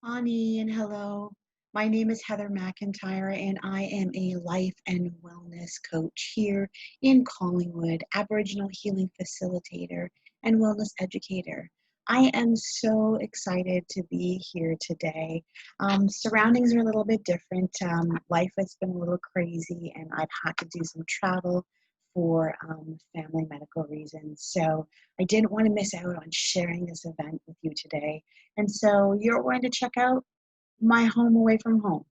Ani and hello. My name is Heather McIntyre and I am a life and wellness coach here in Collingwood, Aboriginal healing facilitator and wellness educator. I am so excited to be here today. Surroundings are a little bit different. Life has been a little crazy and I've had to do some travel for family medical reasons. So I didn't want to miss out on sharing this event with you today. And so you're going to check out my home away from home.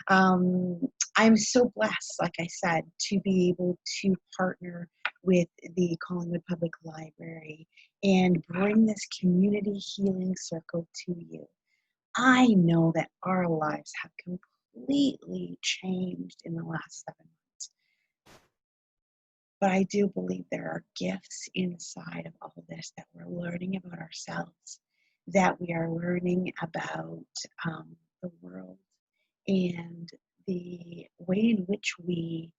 Um, I'm so blessed, like I said, to be able to partner with the Collingwood Public Library and bring this community healing circle to you. I know that our lives have completely changed in the last 7 months, but I do believe there are gifts inside of all this that we're learning about ourselves, that we are learning about the world and the way in which we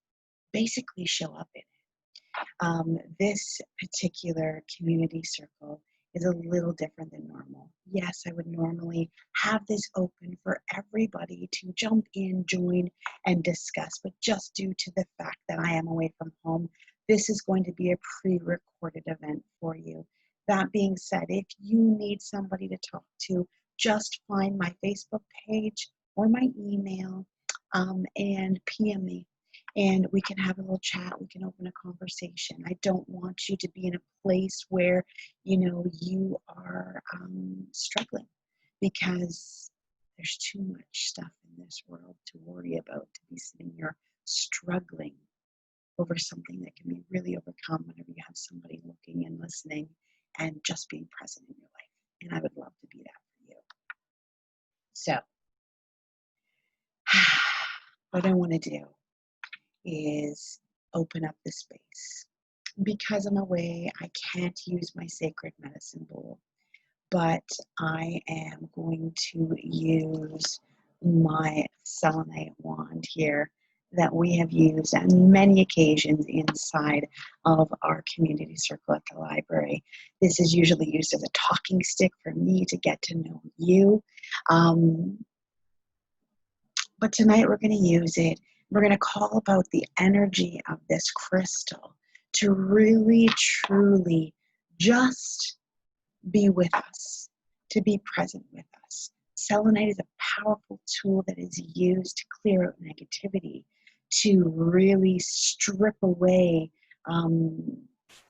basically show up in it. This particular community circle is a little different than normal. Yes, I would normally have this open for everybody to jump in, join, and discuss, but just due to the fact that I am away from home, this is going to be a pre-recorded event for you. That being said, if you need somebody to talk to, just find my Facebook page or my email and PM me, and we can have a little chat. We can open a conversation. I don't want you to be in a place where, you are struggling, because there's too much stuff in this world to worry about, to be sitting here struggling over something that can be really overcome whenever you have somebody looking and listening and just being present in your life. And I would love to be that for you. So what I want to do is open up the space. Because I'm away, I can't use my sacred medicine bowl, but I am going to use my selenite wand here that we have used on many occasions inside of our community circle at the library. This is usually used as a talking stick for me to get to know you. But tonight we're going to use it. We're going to call about the energy of this crystal to really, truly just be with us, to be present with us. Selenite is a powerful tool that is used to clear out negativity, to really strip away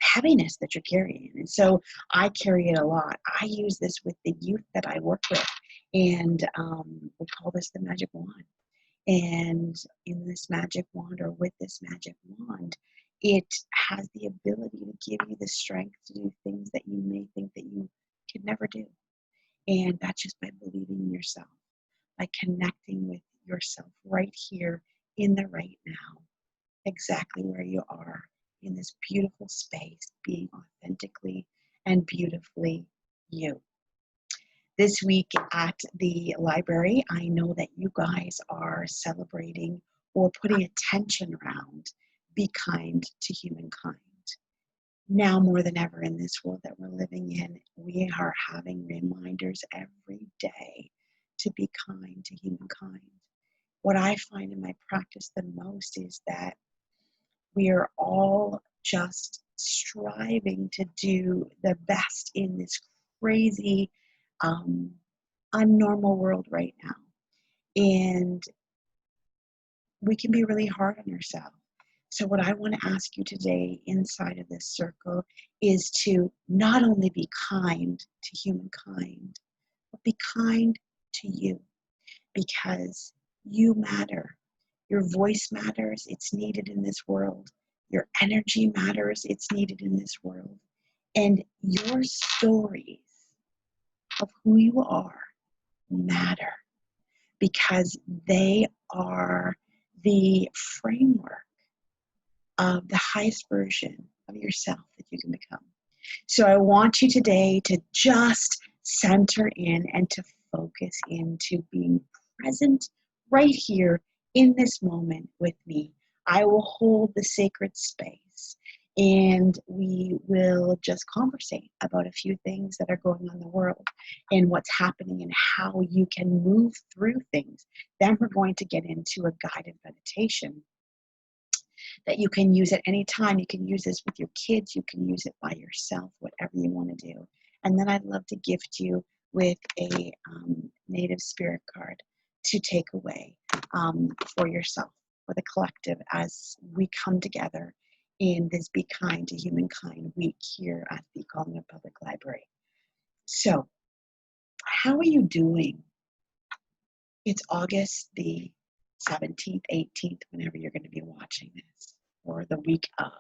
heaviness that you're carrying. And so I carry it a lot. I use this with the youth that I work with, and we call this the magic wand. And in this magic wand, or with this magic wand, it has the ability to give you the strength to do things that you may think that you could never do. And that's just by believing in yourself, by connecting with yourself right here in the right now, exactly where you are in this beautiful space, being authentically and beautifully you. This week at the library, I know that you guys are celebrating or putting attention around be kind to humankind. Now more than ever in this world that we're living in, we are having reminders every day to be kind to humankind. What I find in my practice the most is that we are all just striving to do the best in this crazy, unnormal world right now. And we can be really hard on ourselves. So what I want to ask you today inside of this circle is to not only be kind to humankind, but be kind to you, because you matter. Your voice matters. It's needed in this world. Your energy matters. It's needed in this world. And your stories of who you are matter, because they are the framework of the highest version of yourself that you can become. So I want you today to just center in and to focus into being present right here in this moment with me. I will hold the sacred space. and we will just conversate about a few things that are going on in the world and what's happening and how you can move through things. Then we're going to get into a guided meditation that you can use at any time. You can use this with your kids, you can use it by yourself, whatever you want to do. And then I'd love to gift you with a native spirit card to take away for yourself, for the collective, as we come together in this Be Kind to Humankind week here at the Collingwood Public Library. So, how are you doing? It's August the 17th, 18th, whenever you're going to be watching this, or the week of.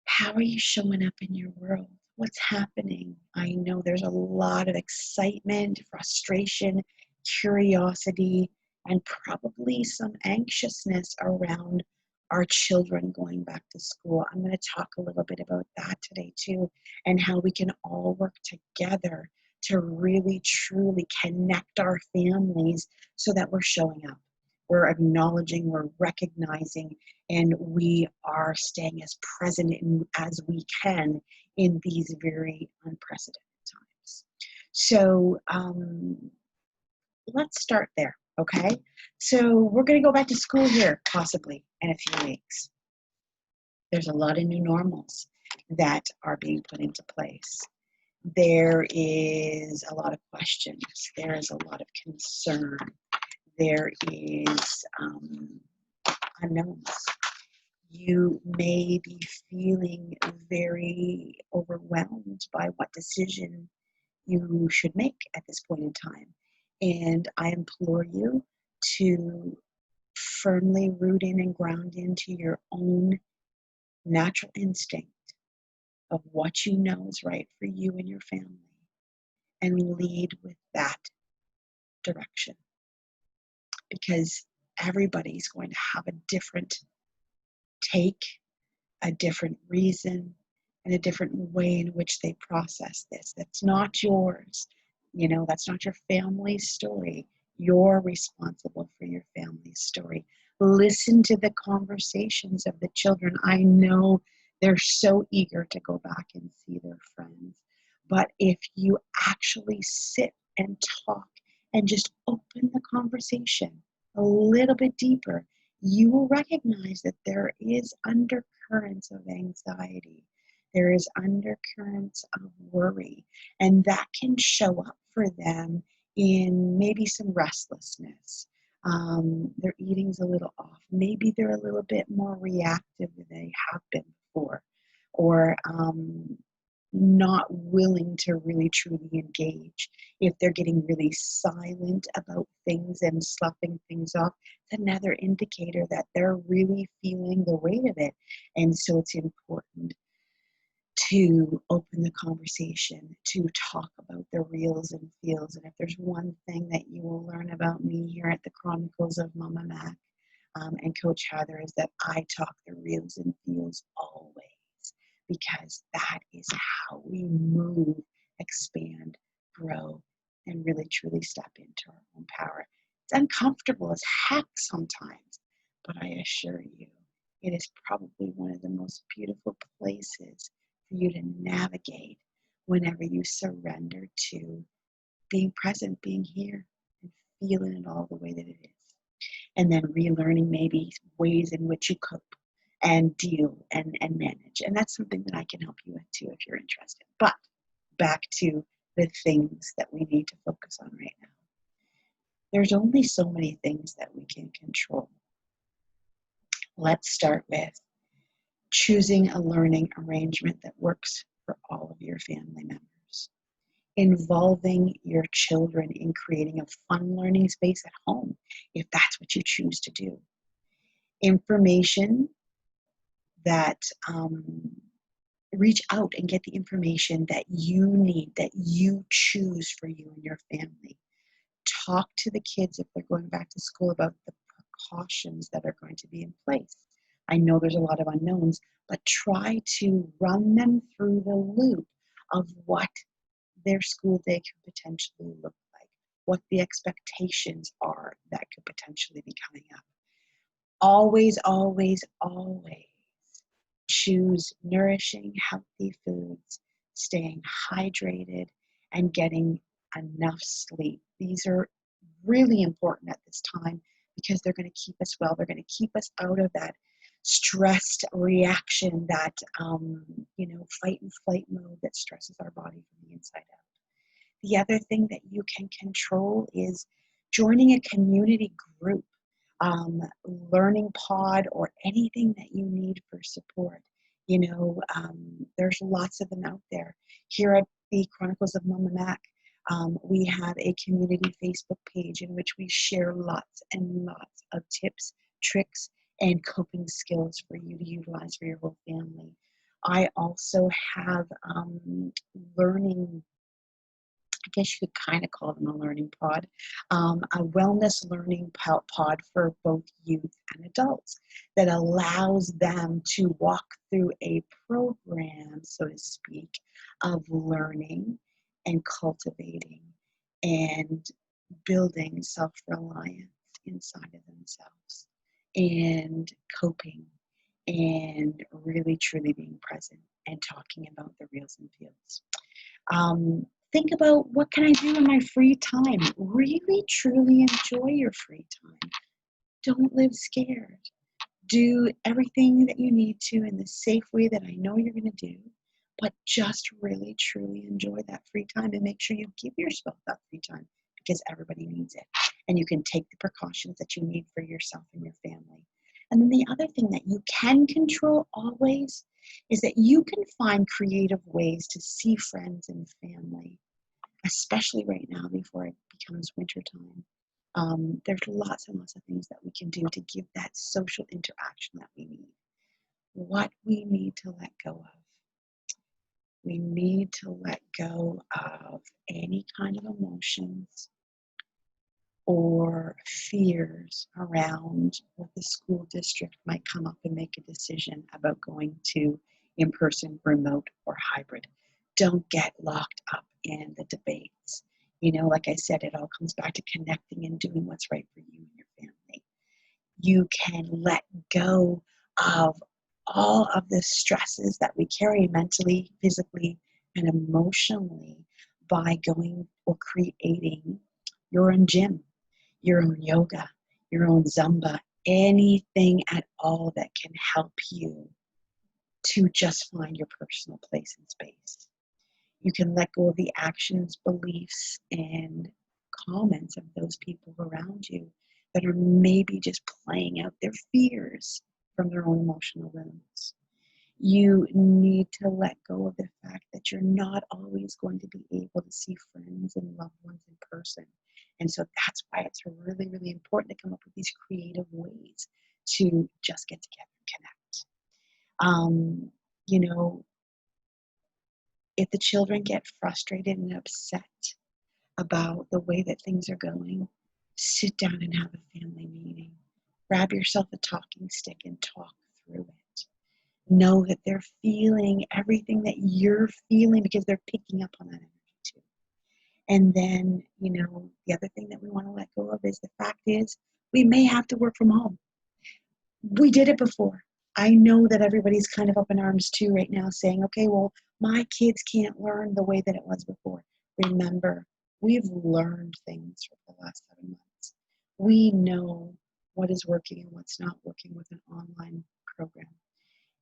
How are you showing up in your world? What's happening? I know there's a lot of excitement, frustration, curiosity, and probably some anxiousness around our children going back to school. I'm going to talk a little bit about that today too, and how we can all work together to really truly connect our families so that we're showing up. We're acknowledging, we're recognizing, and we are staying as present as we can in these very unprecedented times. So let's start there, okay? So we're going to go back to school here, possibly, in a few weeks. There's a lot of new normals that are being put into place. There is a lot of questions. There is a lot of concern. There is unknowns. You may be feeling very overwhelmed by what decision you should make at this point in time. And I implore you to firmly root in and ground into your own natural instinct of what you know is right for you and your family, and lead with that direction. Because everybody's going to have a different take, a different reason, and a different way in which they process this. That's not yours. You know, that's not your family's story. You're responsible for your family's story. Listen to the conversations of the children. I know they're so eager to go back and see their friends. But if you actually sit and talk and just open the conversation a little bit deeper, you will recognize that there is undercurrents of anxiety. There is undercurrents of worry, and that can show up for them in maybe some restlessness. Their eating's a little off. Maybe they're a little bit more reactive than they have been before, or not willing to really truly engage. If they're getting really silent about things and sloughing things off, it's another indicator that they're really feeling the weight of it. And so it's important to open the conversation, to talk about the reals and feels. And if there's one thing that you will learn about me here at the Chronicles of Mama Mac and Coach Heather, is that I talk the reals and feels always, because that is how we move, expand, grow, and really truly step into our own power. It's uncomfortable as heck sometimes, but I assure you, it is probably one of the most beautiful places for you to navigate whenever you surrender to being present, being here, and feeling it all the way that it is. And then relearning maybe ways in which you cope and deal and manage. And that's something that I can help you with too if you're interested. But back to the things that we need to focus on right now. There's only so many things that we can control. Let's start with choosing a learning arrangement that works for all of your family members. Involving your children in creating a fun learning space at home, if that's what you choose to do. Information that reach out and get the information that you need, that you choose for you and your family. Talk to the kids if they're going back to school about the precautions that are going to be in place. I know there's a lot of unknowns, but try to run them through the loop of what their school day could potentially look like, what the expectations are that could potentially be coming up. Always, always, always Choose nourishing, healthy foods, staying hydrated, and getting enough sleep. These are really important at this time because they're going to keep us well. They're going to keep us out of that stressed reaction, that fight and flight mode that stresses our body from the inside out. The other thing that you can control is joining a community group, learning pod, or anything that you need for support. There's lots of them out there. Here at the Chronicles of Mama Mac, we have a community Facebook page in which we share lots and lots of tips, tricks, and coping skills for you to utilize for your whole family. I also have learning, I guess you could kind of call them a learning pod, a wellness learning pod for both youth and adults that allows them to walk through a program, so to speak, of learning and cultivating and building self-reliance inside of themselves and coping and really truly being present and talking about the reals and feels. Think about, what can I do in my free time? Really, truly enjoy your free time. Don't live scared. Do everything that you need to in the safe way that I know you're going to do, but just really, truly enjoy that free time and make sure you give yourself that free time because everybody needs it. And you can take the precautions that you need for yourself and your family. And then the other thing that you can control always is that you can find creative ways to see friends and family, especially right now before it becomes wintertime. There's lots and lots of things that we can do to give that social interaction that we need. What we need to let go of. We need to let go of any kind of emotions or fears around what the school district might come up and make a decision about going to in-person, remote, or hybrid. Don't get locked up in the debates. Like I said, it all comes back to connecting and doing what's right for you and your family. You can let go of all of the stresses that we carry mentally, physically, and emotionally by going or creating your own gym, your own yoga, your own Zumba, anything at all that can help you to just find your personal place and space. You can let go of the actions, beliefs, and comments of those people around you that are maybe just playing out their fears from their own emotional wounds. You need to let go of the fact that you're not always going to be able to see friends and loved ones in person. And so that's why it's really, really important to come up with these creative ways to just get together and connect. If the children get frustrated and upset about the way that things are going, sit down and have a family meeting. Grab yourself a talking stick and talk through it. Know that they're feeling everything that you're feeling because they're picking up on that energy too. And then, the other thing that we want to let go of is the fact is we may have to work from home. We did it before. I know that everybody's kind of up in arms too right now saying, okay, well, my kids can't learn the way that it was before. Remember, we've learned things for the last 7 months. We know what is working and what's not working with an online program.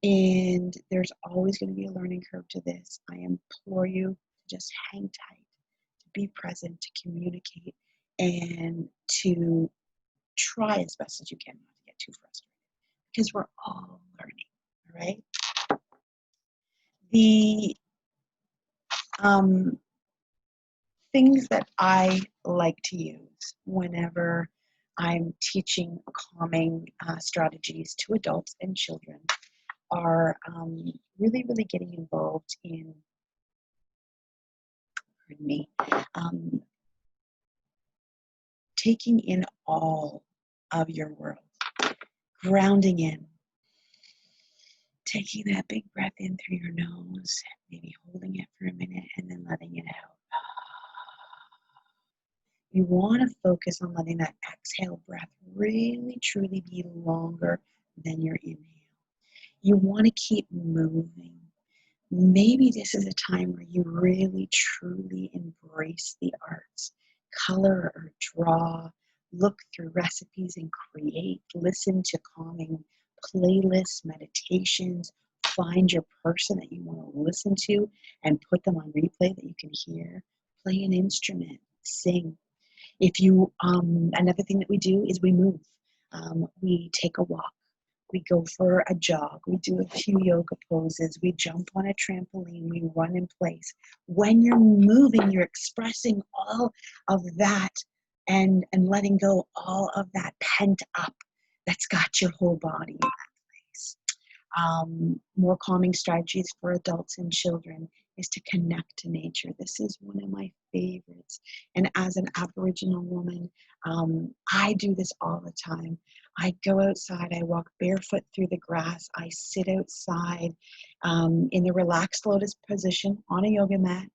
And there's always going to be a learning curve to this. I implore you to just hang tight, to be present, to communicate, and to try as best as you can not to get too frustrated. Because we're all learning, all right? The things that I like to use whenever I'm teaching calming strategies to adults and children are really, really getting involved in, pardon me, taking in all of your world, grounding in, taking that big breath in through your nose, maybe holding it for a minute and then letting it out. You want to focus on letting that exhale breath really, truly be longer than your inhale. You want to keep moving. Maybe this is a time where you really truly embrace the arts. Color or draw, look through recipes and create, listen to calming playlists, meditations, find your person that you want to listen to and put them on replay that you can hear. Play an instrument, sing. If you, another thing that we do is we move. We take a walk. We go for a jog. We do a few yoga poses. We jump on a trampoline. We run in place. When you're moving, you're expressing all of that and letting go all of that pent up that's got your whole body in that place. More calming strategies for adults and children is to connect to nature. This is one of my favorites. And as an Aboriginal woman, I do this all the time. I go outside, I walk barefoot through the grass, I sit outside in the relaxed lotus position on a yoga mat,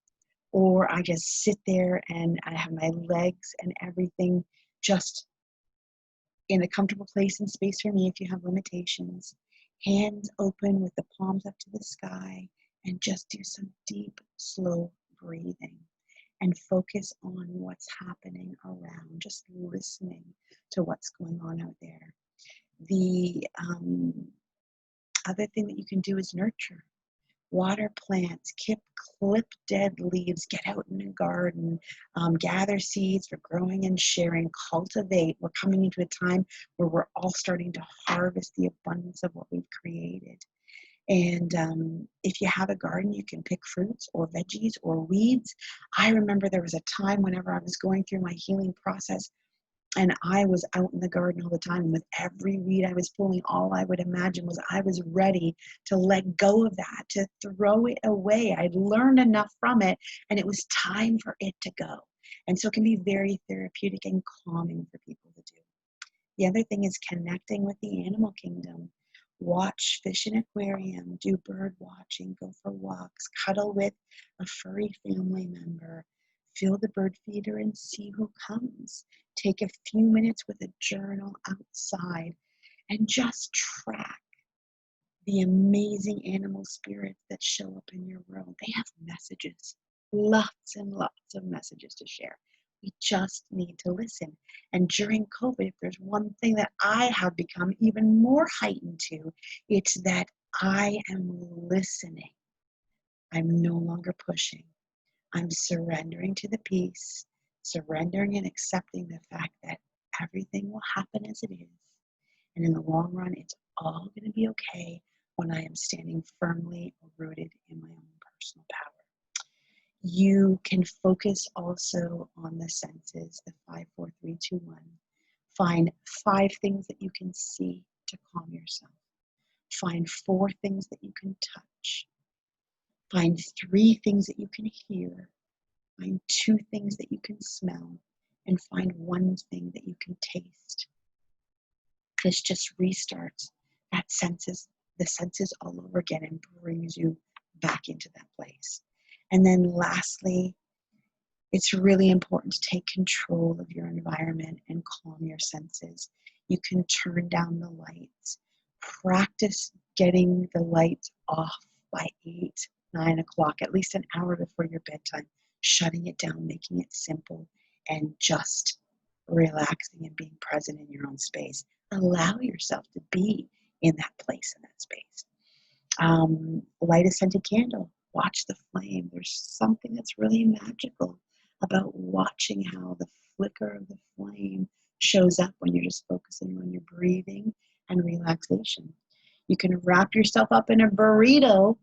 or I just sit there and I have my legs and everything just in a comfortable place and space for me if you have limitations. Hands open with the palms up to the sky, and just do some deep, slow breathing and focus on what's happening around, just listening to what's going on out there. The other thing that you can do is nurture. Water plants, clip dead leaves, get out in a garden, gather seeds for growing and sharing, cultivate. We're coming into a time where we're all starting to harvest the abundance of what we've created. And if you have a garden, you can pick fruits or veggies or weeds. I remember there was a time whenever I was going through my healing process and I was out in the garden all the time. And with every weed I was pulling, all I would imagine was I was ready to let go of that, to throw it away. I'd learned enough from it, and it was time for it to go. And so it can be very therapeutic and calming for people to do. The other thing is connecting with the animal kingdom. Watch fish in aquarium, do bird watching, go for walks, cuddle with a furry family member, fill the bird feeder and see who comes. Take a few minutes with a journal outside and just track the amazing animal spirits that show up in your world. They have messages, lots and lots of messages to share. We just need to listen. And during COVID, if there's one thing that I have become even more heightened to, it's that I am listening. I'm no longer pushing. I'm surrendering to the peace, surrendering and accepting the fact that everything will happen as it is. And in the long run, it's all going to be okay when I am standing firmly rooted in my own personal power. You can focus also on the senses, the 5, 4, 3, 2, 1. Find 5 things that you can see to calm yourself. Find 4 things that you can touch. Find 3 things that you can hear. Find 2 things that you can smell. And find 1 thing that you can taste. This just restarts the senses all over again and brings you back into that place. And then lastly, it's really important to take control of your environment and calm your senses. You can turn down the lights. Practice getting the lights off by 8, 9 o'clock, at least an hour before your bedtime, shutting it down, making it simple, and just relaxing and being present in your own space. Allow yourself to be in that place, in that space. Light a scented candle. Watch the flame. There's something that's really magical about watching how the flicker of the flame shows up when you're just focusing on your breathing and relaxation. You can wrap yourself up in a burrito,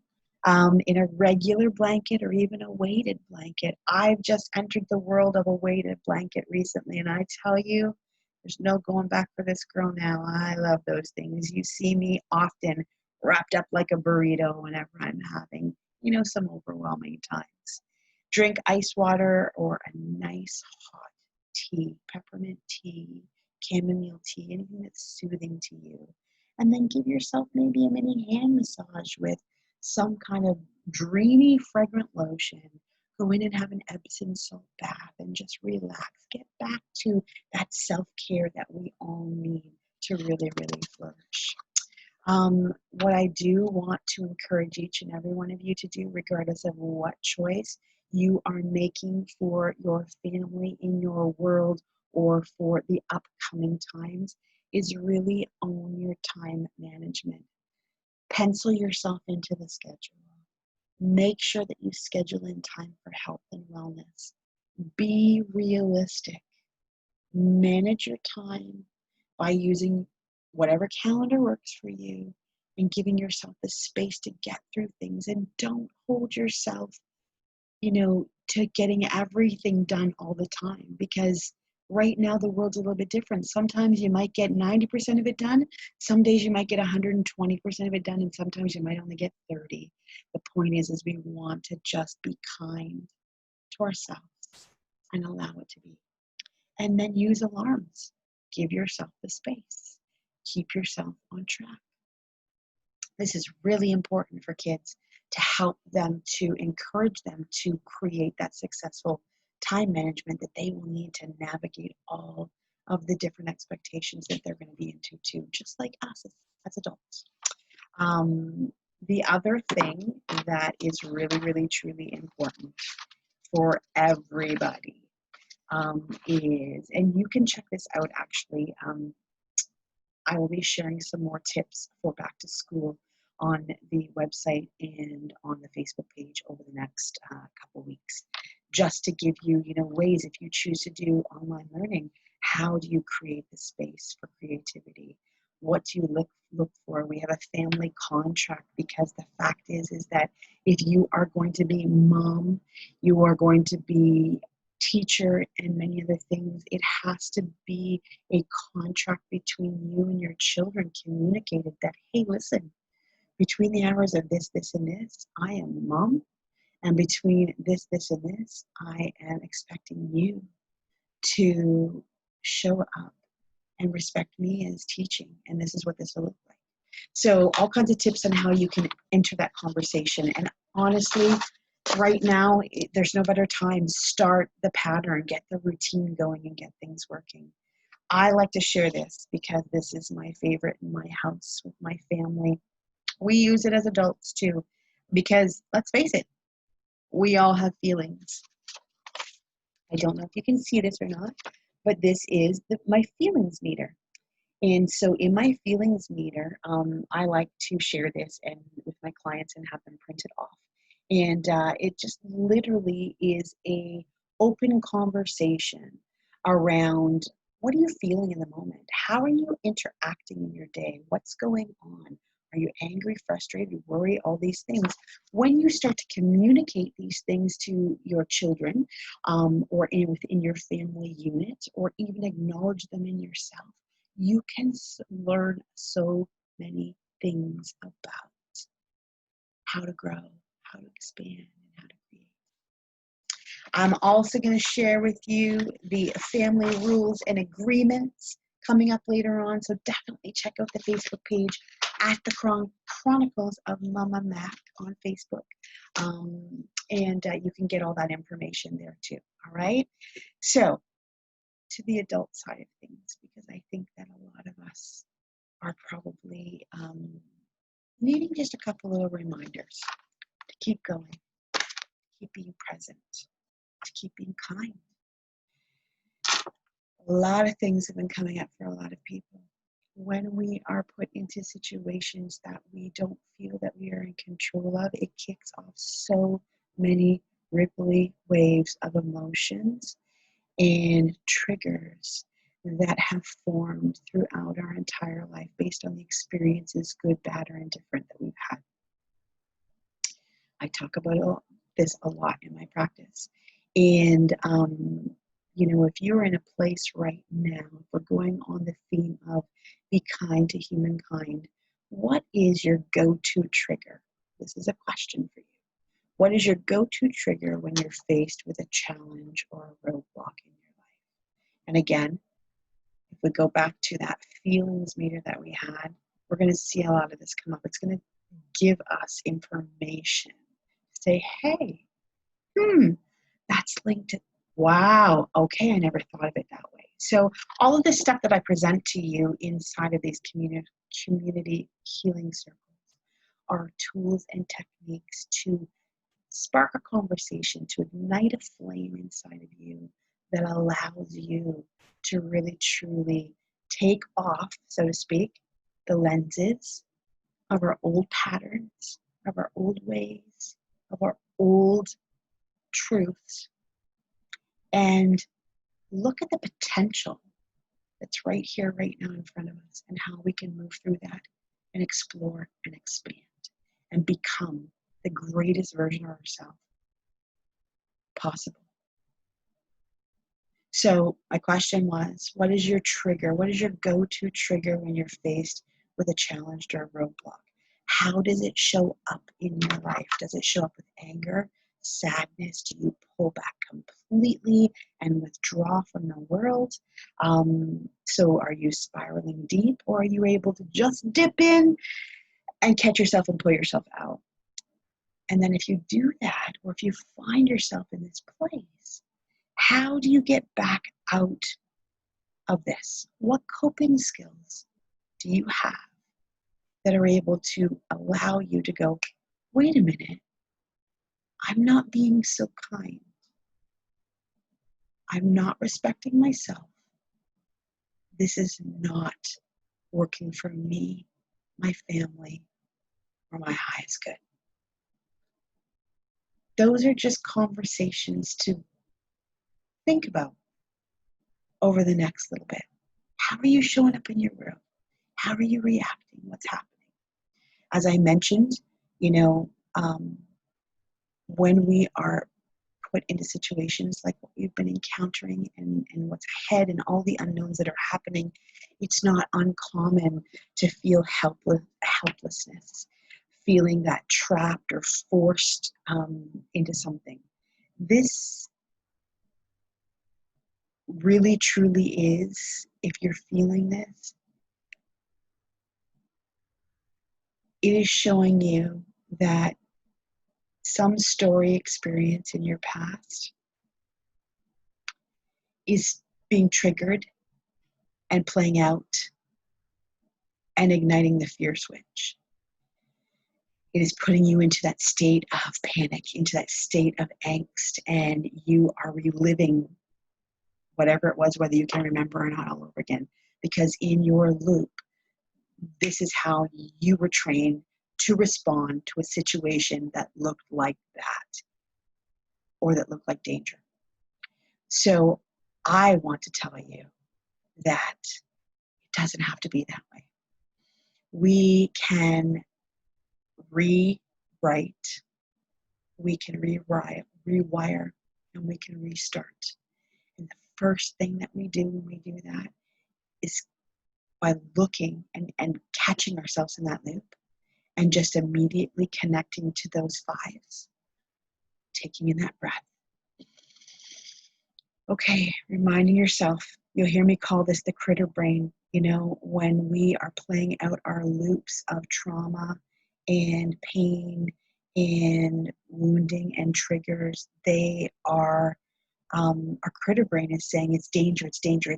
in a regular blanket or even a weighted blanket. I've just entered the world of a weighted blanket recently, and I tell you, there's no going back for this girl now. I love those things. You see me often wrapped up like a burrito whenever I'm having, some overwhelming times. Drink ice water or a nice hot tea, peppermint tea, chamomile tea, anything that's soothing to you. And then give yourself maybe a mini hand massage with some kind of dreamy, fragrant lotion. Go in and have an Epsom salt bath and just relax. Get back to that self-care that we all need to really, really flourish. What I do want to encourage each and every one of you to do, regardless of what choice you are making for your family in your world or for the upcoming times, is really own your time management. Pencil yourself into the schedule. Make sure that you schedule in time for health and wellness. Be realistic. Manage your time by using whatever calendar works for you and giving yourself the space to get through things, and don't hold yourself, to getting everything done all the time, because right now the world's a little bit different. Sometimes you might get 90% of it done. Some days you might get 120% of it done, and sometimes you might only get 30. The point is we want to just be kind to ourselves and allow it to be. And then use alarms. Give yourself the space. Keep yourself on track. This is really important for kids, to help them, to encourage them to create that successful time management that they will need to navigate all of the different expectations that they're going to be into too, just like us as adults. The other thing that is really, really, truly important for everybody is, and you can check this out actually, I will be sharing some more tips for back to school on the website and on the Facebook page over the next couple weeks, just to give you, ways, if you choose to do online learning, how do you create the space for creativity? What do you look for? We have a family contract, because the fact is that if you are going to be mom, you are going to be teacher, and many other things, it has to be a contract between you and your children, communicated that, hey, listen, between the hours of this, and this, I am mom, and between this, and this, I am expecting you to show up and respect me as teaching, and this is what this will look like. So all kinds of tips on how you can enter that conversation. And honestly, right now, there's no better time. Start the pattern, get the routine going, and get things working. I like to share this because this is my favorite in my house with my family. We use it as adults too, because let's face it, we all have feelings. I don't know if you can see this or not, but this is my feelings meter. And so in my feelings meter, I like to share this and with my clients and have them printed off. And it just literally is a open conversation around, what are you feeling in the moment? How are you interacting in your day? What's going on? Are you angry, frustrated, worried, all these things? When you start to communicate these things to your children, or within your family unit, or even acknowledge them in yourself, you can learn so many things about how to grow, how to expand, and how to create. I'm also going to share with you the family rules and agreements coming up later on, so definitely check out the Facebook page at the Chronicles of Mama Mac on Facebook, and you can get all that information there too. All right, so to the adult side of things, because I think that a lot of us are probably needing just a couple little reminders to keep going, to keep being present, to keep being kind. A lot of things have been coming up for a lot of people. When we are put into situations that we don't feel that we are in control of, it kicks off so many ripply waves of emotions and triggers that have formed throughout our entire life based on the experiences, good, bad, or indifferent, that we've had. I talk about this a lot in my practice. And, if you're in a place right now, if we're going on the theme of be kind to humankind, what is your go-to trigger? This is a question for you. What is your go-to trigger when you're faced with a challenge or a roadblock in your life? And again, if we go back to that feelings meter that we had, we're going to see a lot of this come up. It's going to give us information. Say, hey, that's linked to, wow, okay, I never thought of it that way. So all of the stuff that I present to you inside of these community healing circles are tools and techniques to spark a conversation, to ignite a flame inside of you that allows you to really truly take off, so to speak, the lenses of our old patterns, of our old ways, of our old truths, and look at the potential that's right here, right now in front of us, and how we can move through that and explore and expand and become the greatest version of ourselves possible. So my question was, what is your trigger? What is your go-to trigger when you're faced with a challenge or a roadblock? How does it show up in your life? Does it show up with anger, sadness? Do you pull back completely and withdraw from the world? So are you spiraling deep, or are you able to just dip in and catch yourself and pull yourself out? And then if you do that, or if you find yourself in this place, how do you get back out of this? What coping skills do you have that are able to allow you to go, wait a minute, I'm not being so kind. I'm not respecting myself. This is not working for me, my family, or my highest good. Those are just conversations to think about over the next little bit. How are you showing up in your world? How are you reacting? What's happening? As I mentioned, when we are put into situations like what we've been encountering and what's ahead and all the unknowns that are happening, it's not uncommon to feel helplessness, feeling that trapped or forced into something. This really truly is, if you're feeling this, it is showing you that some story experience in your past is being triggered and playing out and igniting the fear switch. It is putting you into that state of panic, into that state of angst, and you are reliving whatever it was, whether you can remember or not, all over again. Because in your loop, this is how you were trained to respond to a situation that looked like that, or that looked like danger. So I want to tell you that it doesn't have to be that way. We can rewrite, we can rewire, and we can restart. And the first thing that we do when we do that is by looking and catching ourselves in that loop and just immediately connecting to those fives, taking in that breath. Okay, reminding yourself, you'll hear me call this the critter brain. When we are playing out our loops of trauma and pain and wounding and triggers, they are, our critter brain is saying it's danger, it's danger.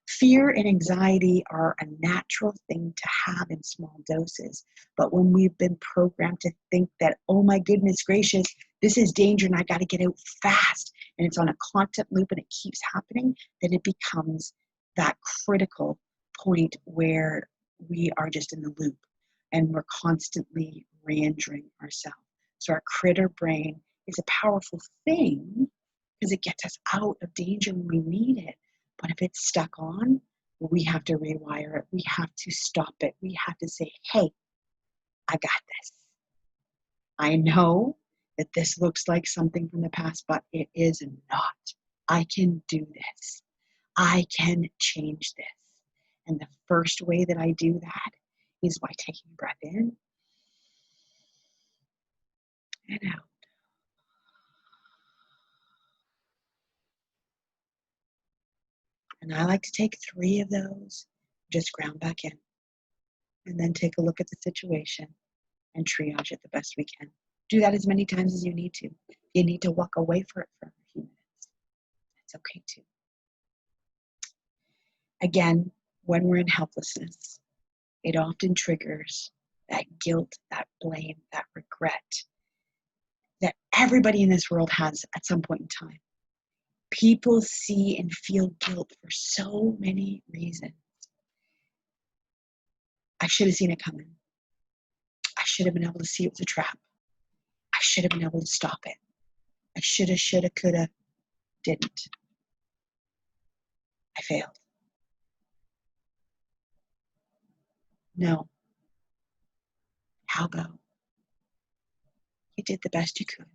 Fear and anxiety are a natural thing to have in small doses. But when we've been programmed to think that, oh my goodness gracious, this is danger and I got to get out fast, and it's on a constant loop and it keeps happening, then it becomes that critical point where we are just in the loop and we're constantly re-injuring ourselves. So our critter brain is a powerful thing because it gets us out of danger when we need it. But if it's stuck on, we have to rewire it. We have to stop it. We have to say, hey, I got this. I know that this looks like something from the past, but it is not. I can do this. I can change this. And the first way that I do that is by taking a breath in and out. And I like to take 3 of those, just ground back in, and then take a look at the situation and triage it the best we can. Do that as many times as you need to. If you need to walk away for a few minutes, that's okay too. Again, when we're in helplessness, it often triggers that guilt, that blame, that regret that everybody in this world has at some point in time. People see and feel guilt for so many reasons. I should have seen it coming. I should have been able to see it was a trap. I should have been able to stop it. I shoulda, coulda, didn't. I failed. No. How about you did the best you could?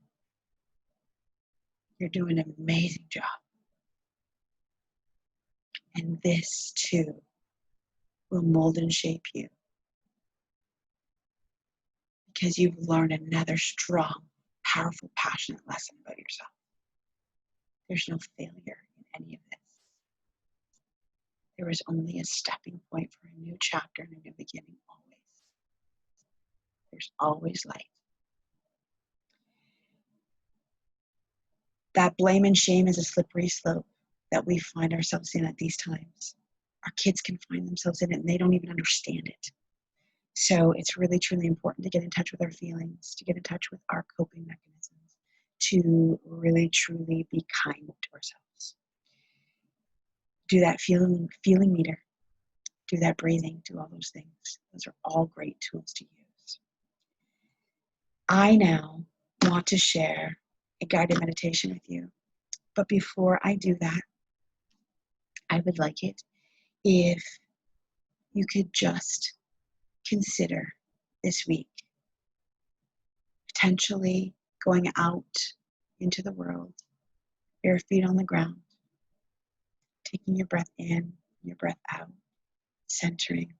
You're doing an amazing job. And this too will mold and shape you because you've learned another strong, powerful, passionate lesson about yourself. There's no failure in any of this. There is only a stepping point for a new chapter and a new beginning, always. There's always light. That blame and shame is a slippery slope that we find ourselves in at these times. Our kids can find themselves in it and they don't even understand it. So it's really, truly important to get in touch with our feelings, to get in touch with our coping mechanisms, to really, truly be kind to ourselves. Do that feeling meter. Do that breathing. Do all those things. Those are all great tools to use. I now want to share a guided meditation with you. But before I do that, I would like it if you could just consider this week potentially going out into the world, bare feet on the ground, taking your breath in, your breath out, centering,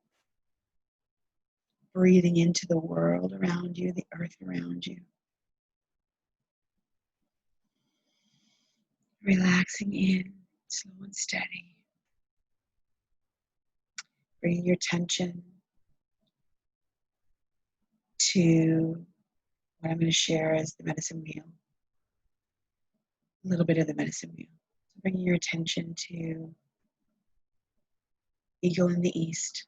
breathing into the world around you, the earth around you. Relaxing in, slow and steady. Bringing your attention to what I'm going to share as the medicine wheel. A little bit of the medicine wheel. So bringing your attention to eagle in the east.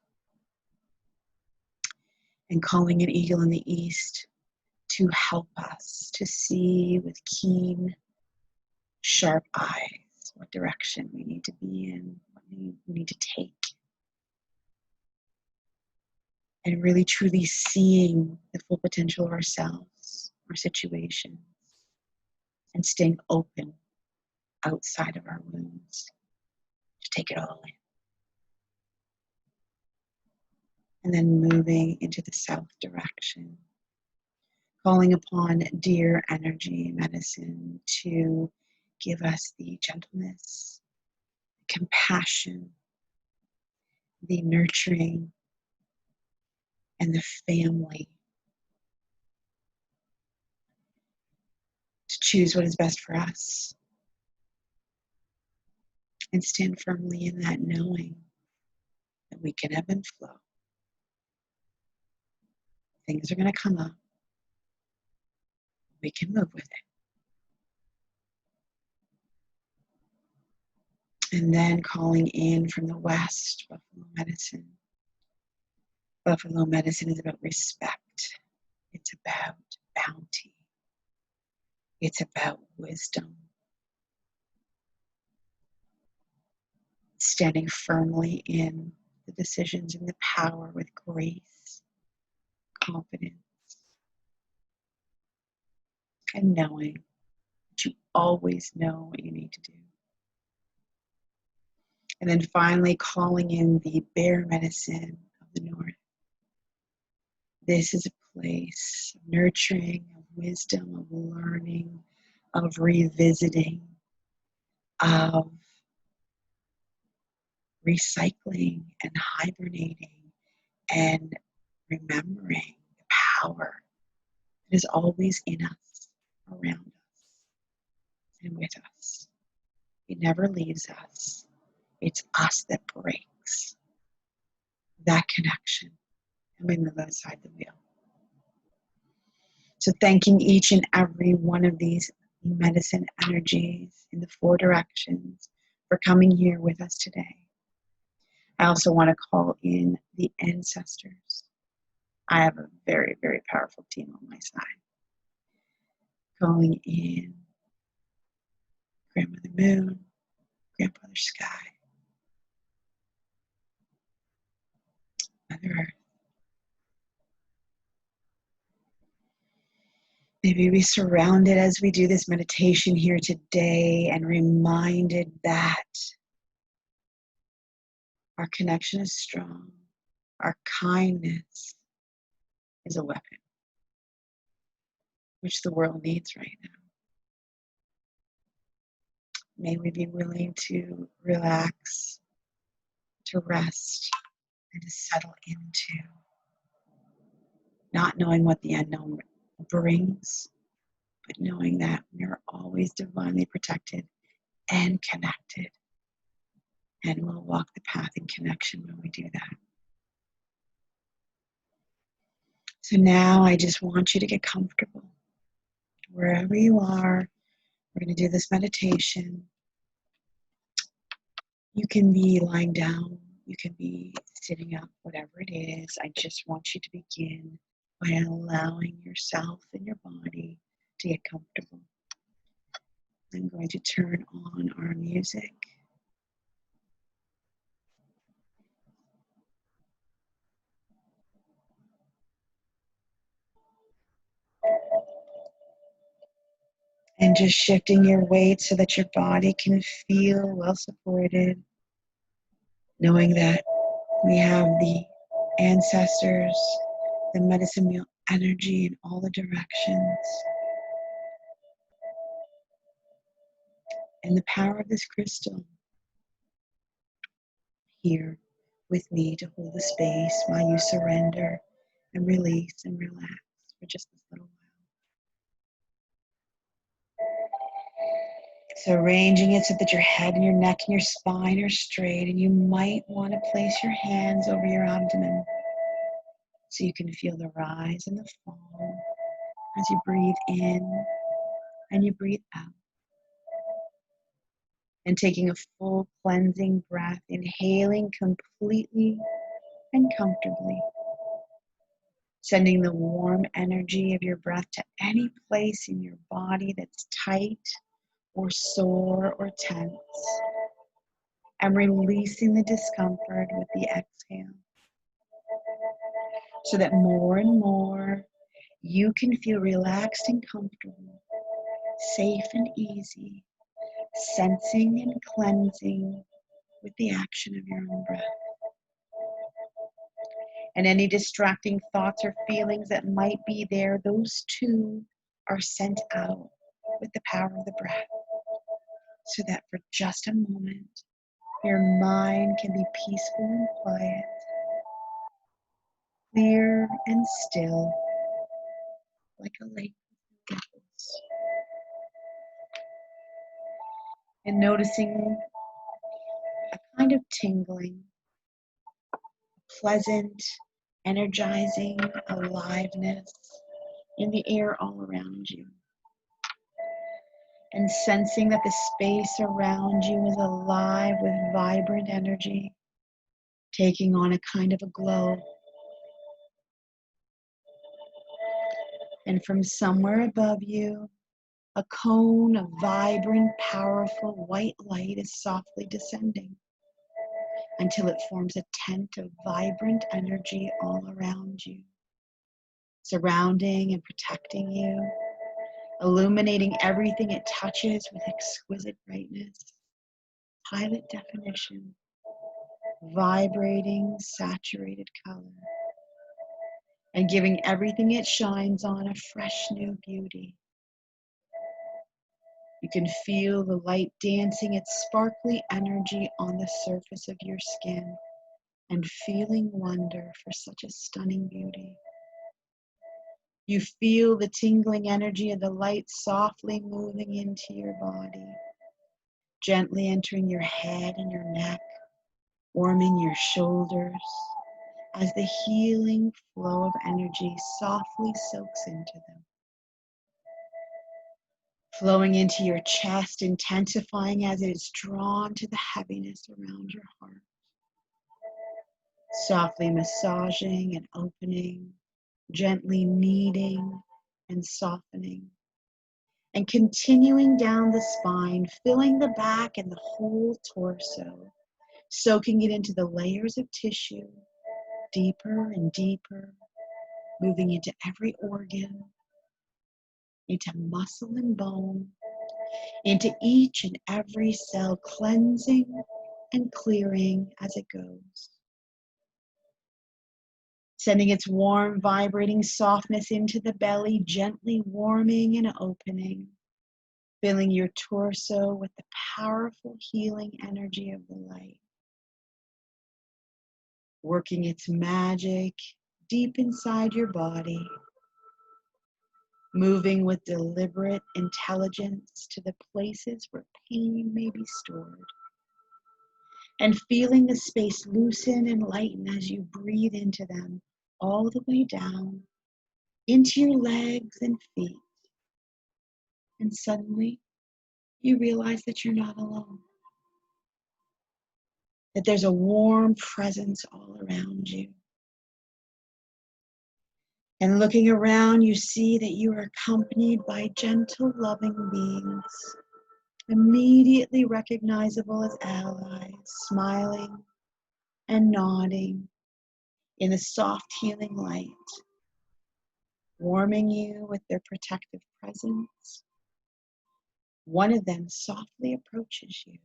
And calling an eagle in the east to help us to see with keen, sharp eyes what direction we need to be in, what we need to take. And really truly seeing the full potential of ourselves, our situations, and staying open outside of our wounds to take it all in. And then moving into the south direction, calling upon dear energy medicine to give us the gentleness, compassion, the nurturing, and the family to choose what is best for us and stand firmly in that knowing that we can ebb and flow. Things are going to come up. We can move with it. And then calling in from the west, Buffalo medicine. Buffalo medicine is about respect. It's about bounty. It's about wisdom. Standing firmly in the decisions and the power with grace, confidence, and knowing that you always know what you need to do. And then finally calling in the bear medicine of the north. This is a place of nurturing, of wisdom, of learning, of revisiting, of recycling and hibernating and remembering the power that is always in us, around us, and with us. It never leaves us. It's us that breaks that connection and we move outside the wheel. So thanking each and every one of these medicine energies in the 4 directions for coming here with us today. I also want to call in the ancestors. I have a very, very powerful team on my side. Calling in Grandmother Moon, Grandfather Sky, Mother Earth. Maybe be surrounded as we do this meditation here today and reminded that our connection is strong, our kindness is a weapon, which the world needs right now. May we be willing to relax, to rest, and to settle into not knowing what the unknown brings, but knowing that we are always divinely protected and connected. And we'll walk the path in connection when we do that. So now I just want you to get comfortable. Wherever you are, we're going to do this meditation. You can be lying down, you can be sitting up, whatever it is. I just want you to begin by allowing yourself and your body to get comfortable. I'm going to turn on our music. And just shifting your weight so that your body can feel well supported. Knowing that we have the ancestors, the medicine wheel energy in all the directions. And the power of this crystal here with me to hold the space while you surrender and release and relax for just this little while. So arranging it so that your head and your neck and your spine are straight, and you might want to place your hands over your abdomen so you can feel the rise and the fall as you breathe in and you breathe out. And taking a full cleansing breath, inhaling completely and comfortably, sending the warm energy of your breath to any place in your body that's tight or sore or tense, and releasing the discomfort with the exhale, so that more and more you can feel relaxed and comfortable, safe and easy, sensing and cleansing with the action of your own breath. And any distracting thoughts or feelings that might be there, those too are sent out with the power of the breath, so that for just a moment, your mind can be peaceful and quiet, clear and still, like a lake with ripples. And noticing a kind of tingling, pleasant, energizing aliveness in the air all around you. And sensing that the space around you is alive with vibrant energy, taking on a kind of a glow. And from somewhere above you, a cone of vibrant, powerful white light is softly descending until it forms a tent of vibrant energy all around you, surrounding and protecting you, illuminating everything it touches with exquisite brightness, pilot definition, vibrating, saturated color, and giving everything it shines on a fresh new beauty. You can feel the light dancing its sparkly energy on the surface of your skin and feeling wonder for such a stunning beauty. You feel the tingling energy of the light softly moving into your body, gently entering your head and your neck, warming your shoulders as the healing flow of energy softly soaks into them. Flowing into your chest, intensifying as it is drawn to the heaviness around your heart. softly massaging and opening, gently kneading and softening, and continuing down the spine, filling the back and the whole torso, soaking it into the layers of tissue, deeper and deeper, moving into every organ, into muscle and bone, into each and every cell, cleansing and clearing as it goes. Sending its warm, vibrating softness into the belly, gently warming and opening, filling your torso with the powerful healing energy of the light, working its magic deep inside your body, moving with deliberate intelligence to the places where pain may be stored, and feeling the space loosen and lighten as you breathe into them all the way down into your legs and feet. And suddenly you realize that you're not alone, that there's a warm presence all around you. And looking around, you see that you are accompanied by gentle, loving beings, immediately recognizable as allies, smiling and nodding in the soft, healing light, warming you with their protective presence. One of them softly approaches you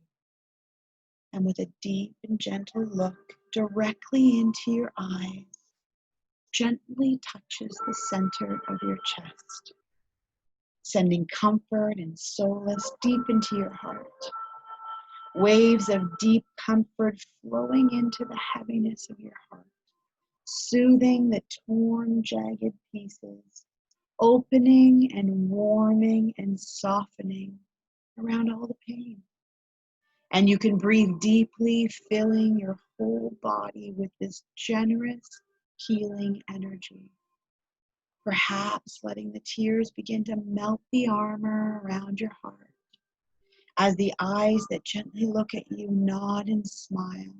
and with a deep and gentle look directly into your eyes, gently touches the center of your chest, sending comfort and solace deep into your heart. Waves of deep comfort flowing into the heaviness of your heart, soothing the torn, jagged pieces, opening and warming and softening around all the pain. And you can breathe deeply, filling your whole body with this generous, healing energy. Perhaps letting the tears begin to melt the armor around your heart as the eyes that gently look at you nod and smile,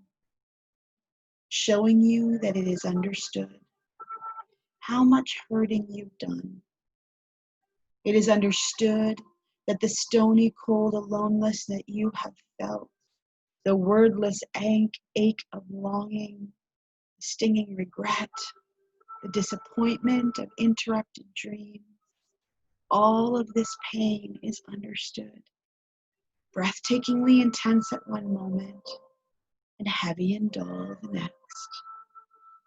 showing you that it is understood how much hurting you've done. It is understood that the stony cold aloneness that you have felt, the wordless ache of longing, stinging regret, the disappointment of interrupted dreams, all of this pain is understood. Breathtakingly intense at one moment and heavy and dull the next.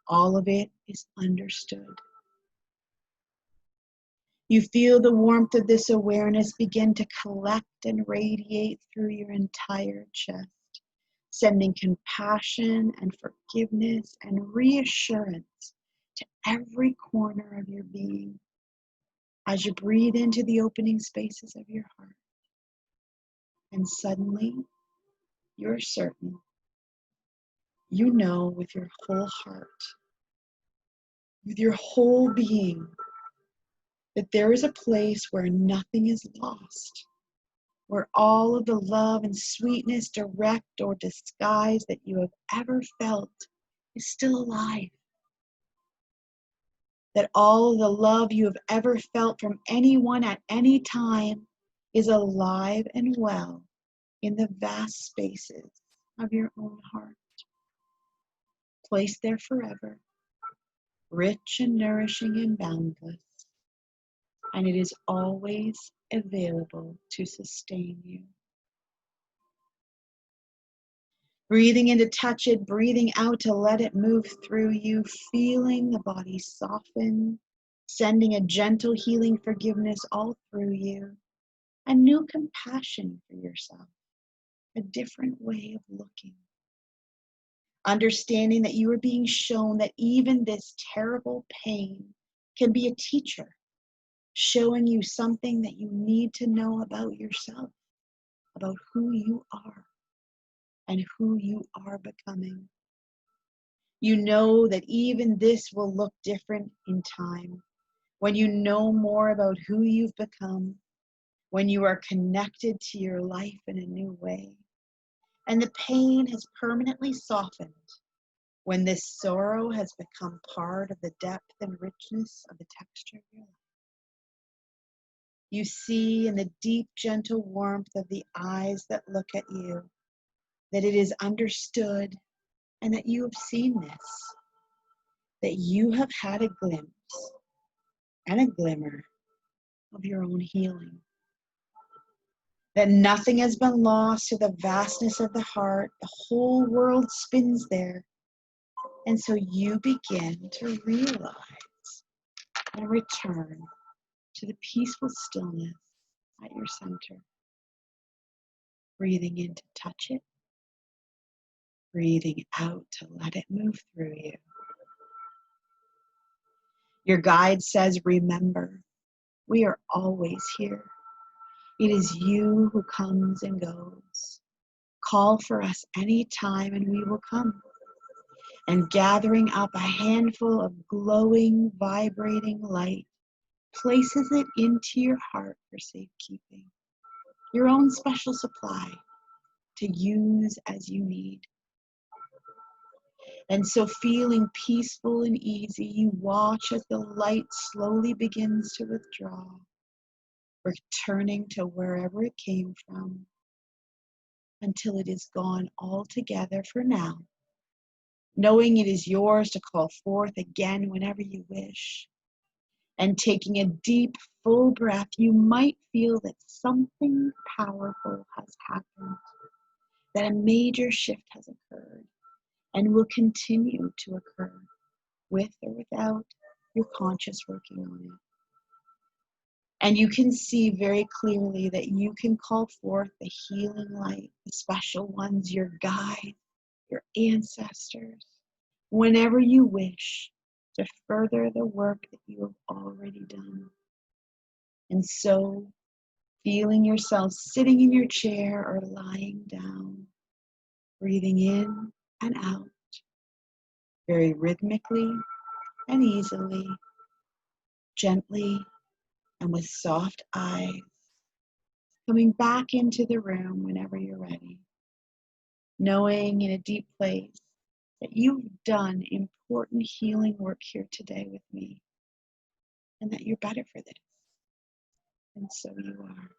All of it is understood. You feel the warmth of this awareness begin to collect and radiate through your entire chest, sending compassion and forgiveness and reassurance to every corner of your being as you breathe into the opening spaces of your heart. And suddenly, you're certain, you know with your whole heart, with your whole being, that there is a place where nothing is lost, where all of the love and sweetness, direct or disguised, that you have ever felt is still alive. That all of the love you have ever felt from anyone at any time is alive and well in the vast spaces of your own heart, placed there forever, rich and nourishing and boundless, and it is always available to sustain you. Breathing in to touch it, breathing out to let it move through you, feeling the body soften, sending a gentle healing forgiveness all through you, a new compassion for yourself, a different way of looking. Understanding that you are being shown that even this terrible pain can be a teacher, showing you something that you need to know about yourself, about who you are and who you are becoming. You know that even this will look different in time, when you know more about who you've become, when you are connected to your life in a new way, and the pain has permanently softened, when this sorrow has become part of the depth and richness of the texture of your life. You see in the deep, gentle warmth of the eyes that look at you that it is understood and that you have seen this, that you have had a glimpse and a glimmer of your own healing, that nothing has been lost to the vastness of the heart. The whole world spins there. And so you begin to realize and return to the peaceful stillness at your center. Breathing in to touch it, breathing out to let it move through you. Your guide says, remember, we are always here. It is you who comes and goes. Call for us anytime and we will come. And gathering up a handful of glowing, vibrating light, places it into your heart for safekeeping. Your own special supply to use as you need. And so feeling peaceful and easy, you watch as the light slowly begins to withdraw, returning to wherever it came from until it is gone altogether for now, knowing it is yours to call forth again whenever you wish. And taking a deep, full breath, you might feel that something powerful has happened, that a major shift has occurred and will continue to occur with or without your conscious working on it. And you can see very clearly that you can call forth the healing light, the special ones, your guide, your ancestors, whenever you wish to further the work that you have already done. And so, feeling yourself sitting in your chair or lying down, breathing in and out, very rhythmically and easily, gently and with soft eyes, coming back into the room whenever you're ready, knowing in a deep place that you've done important healing work here today with me and that you're better for this. And so you are.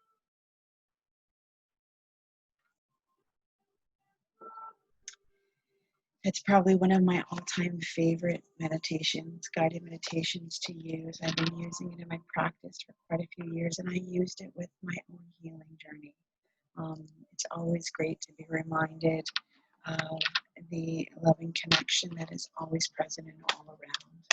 It's probably one of my all-time favorite meditations, guided meditations to use. I've been using it in my practice for quite a few years, and I used it with my own healing journey. It's always great to be reminded of the loving connection that is always present and all around.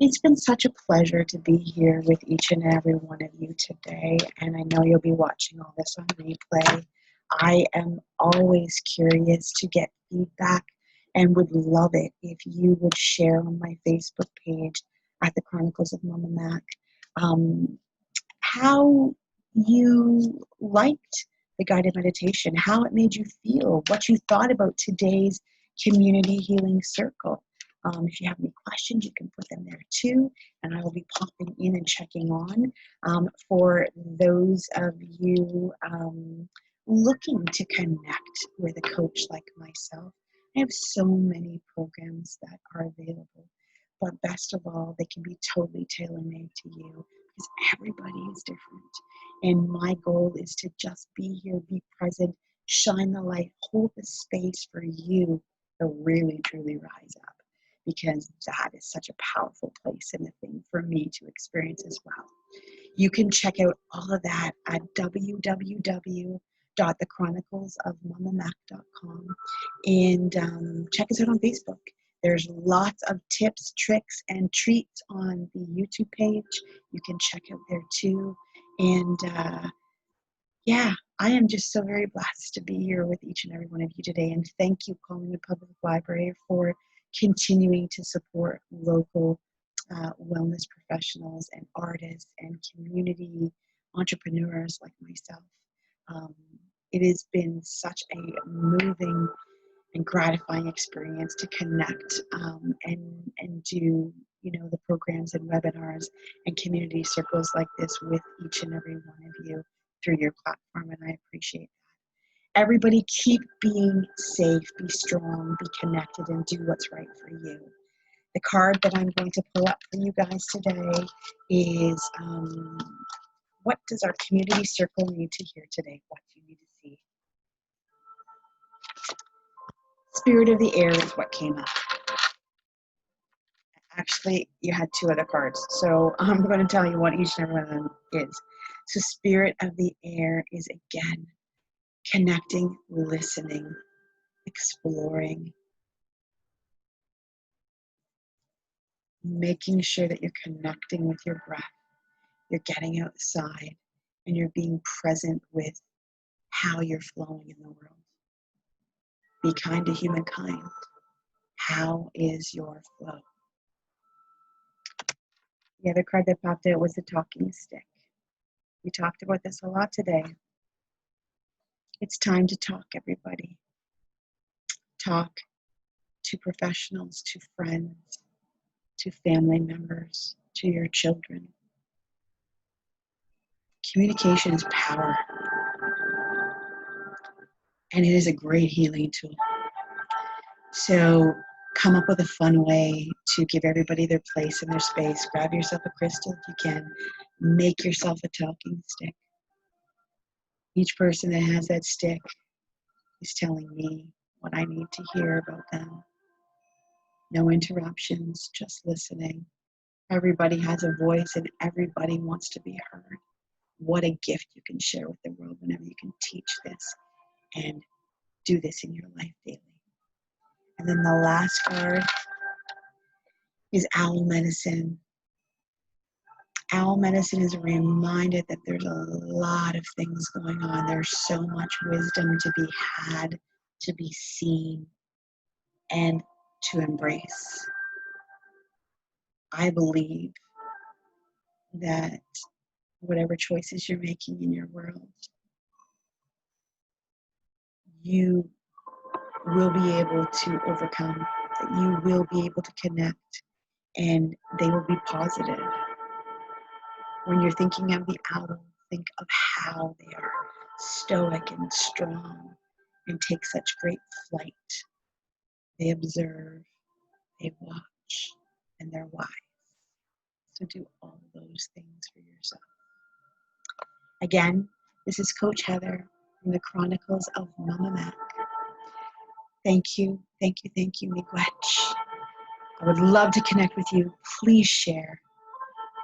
It's been such a pleasure to be here with each and every one of you today, and I know you'll be watching all this on replay. I am always curious to get feedback and would love it if you would share on my Facebook page at the Chronicles of Mama Mac how you liked the guided meditation, how it made you feel, what you thought about today's community healing circle. If you have any questions, you can put them there too, and I will be popping in and checking on. For those of you looking to connect with a coach like myself, I have so many programs that are available, but best of all, they can be totally tailor-made to you because everybody is different. And my goal is to just be here, be present, shine the light, hold the space for you to really, truly rise up, because that is such a powerful place and a thing for me to experience as well. You can check out all of that at www.thechroniclesofmamamac.com and check us out on Facebook. There's lots of tips, tricks, and treats on the YouTube page. You can check out there too. And yeah, I am just so very blessed to be here with each and every one of you today. And thank you, Collingwood Public Library, for continuing to support local wellness professionals and artists and community entrepreneurs like myself. It has been such a moving and gratifying experience to connect and do the programs and webinars and community circles like this with each and every one of you through your platform, and I appreciate that. everybody keep being safe, be strong, be connected, and do what's right for you. The card that I'm going to pull up for you guys today is what does our community circle need to hear today? What do you need to see? Spirit of the air is what came up. Actually, you had two other cards, so I'm going to tell you what each and every one of them is. So spirit of the air is, again, connecting, listening, exploring, making sure that you're connecting with your breath, you're getting outside, and you're being present with how you're flowing in the world. Be kind to humankind. How is your flow? The other card that popped out was the talking stick. We talked about this a lot today. It's time to talk, everybody. Talk to professionals, to friends, to family members, to your children. Communication is power, and it is a great healing tool. So come up with a fun way to give everybody their place and their space. Grab yourself a crystal if you can. Make yourself a talking stick. Each person that has that stick is telling me what I need to hear about them. No interruptions, just listening. Everybody has a voice and everybody wants to be heard. What a gift you can share with the world whenever you can teach this and do this in your life daily. And then the last card is owl medicine. Owl medicine is a reminder that there's a lot of things going on. There's so much wisdom to be had, to be seen, and to embrace. I believe that whatever choices you're making in your world, you will be able to overcome, that you will be able to connect, and they will be positive. When you're thinking of the owl, think of how they are stoic and strong and take such great flight. They observe, they watch, and they're wise. So do all those things for yourself. Again, this is Coach Heather from the Chronicles of Mama Mac. Thank you, thank you, thank you, Miigwech. I would love to connect with you. Please share.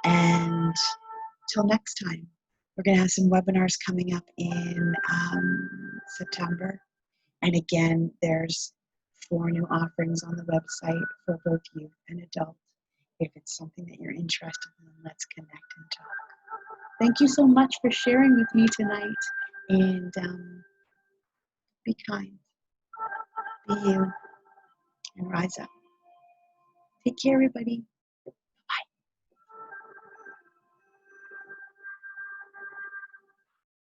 And till next time, we're going to have some webinars coming up in September. And again, there's 4 new offerings on the website for both youth and adult. If it's something that you're interested in, let's connect and talk. Thank you so much for sharing with me tonight. And be kind, be you, and rise up. Take care, everybody.